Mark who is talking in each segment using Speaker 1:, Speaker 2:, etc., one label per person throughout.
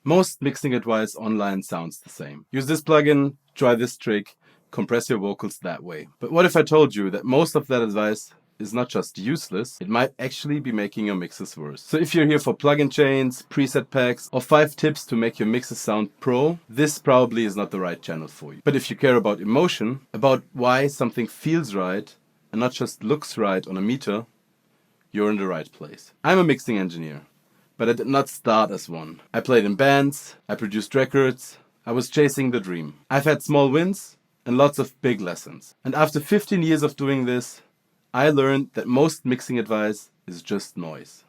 Speaker 1: Most mixing advice online sounds the same. Use this plugin, try this trick, compress your vocals that way. But what if I told you that most of that advice is not just useless, it might actually be making your mixes worse. So if you're here for plugin chains, preset packs, or 5 tips to make your mixes sound pro, this probably is not the right channel for you. But if you care about emotion, about why something feels right and not just looks right on a meter, you're in the right place. I'm a mixing engineer, but I did not start as one. I played in bands, I produced records, I was chasing the dream. I've had small wins and lots of big lessons. And after 15 years of doing this, I learned that most mixing advice is just noise.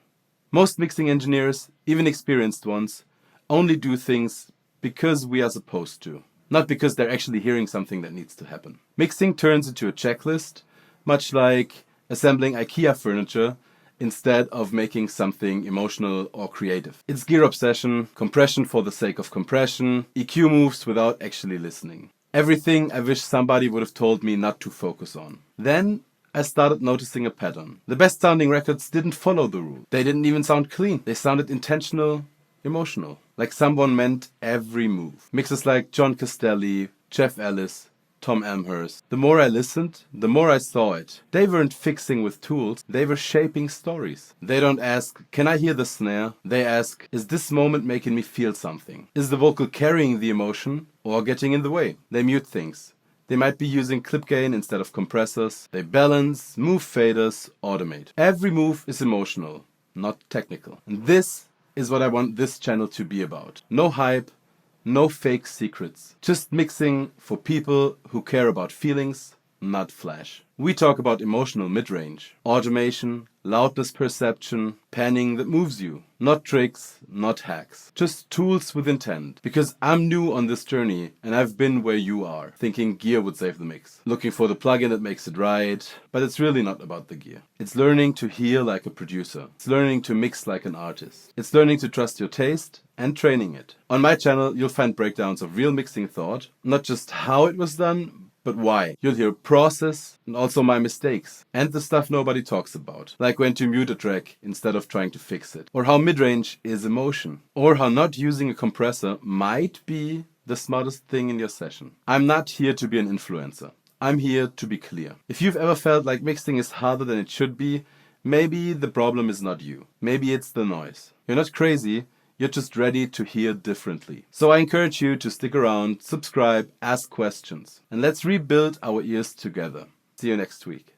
Speaker 1: Most mixing engineers, even experienced ones, only do things because we are supposed to, not because they're actually hearing something that needs to happen. Mixing turns into a checklist, much like assembling IKEA furniture instead of making something emotional or creative. It's gear obsession, compression for the sake of compression, EQ moves without actually listening. Everything I wish somebody would have told me not to focus on. Then I started noticing a pattern. The best sounding records didn't follow the rule. They didn't even sound clean. They sounded intentional, emotional. Like someone meant every move. Mixes like John Castelli, Jeff Ellis, Tom Amherst. The more I listened, the more I saw it. They weren't fixing with tools, they were shaping stories. They don't ask, can I hear the snare? They ask, is this moment making me feel something? Is the vocal carrying the emotion or getting in the way? They mute things. They might be using clip gain instead of compressors. They balance, move faders, automate. Every move is emotional, not technical. And this is what I want this channel to be about. No hype, no fake secrets. Just mixing for people who care about feelings, not flash. We talk about emotional mid-range, automation, loudness perception, panning that moves you. Not tricks, not hacks. Just tools with intent. Because I'm new on this journey and I've been where you are, thinking gear would save the mix. Looking for the plugin that makes it right, but it's really not about the gear. It's learning to hear like a producer. It's learning to mix like an artist. It's learning to trust your taste and training it. On my channel, you'll find breakdowns of real mixing thought, not just how it was done, but why. You'll hear process and also my mistakes and the stuff nobody talks about, like when to mute a track instead of trying to fix it, or how mid-range is emotion, or how not using a compressor might be the smartest thing in your session. I'm not here to be an influencer. I'm here to be clear. If you've ever felt like mixing is harder than it should be, maybe the problem is not you. Maybe it's the noise. You're not crazy. You're just ready to hear differently. So I encourage you to stick around, subscribe, ask questions, and let's rebuild our ears together. See you next week.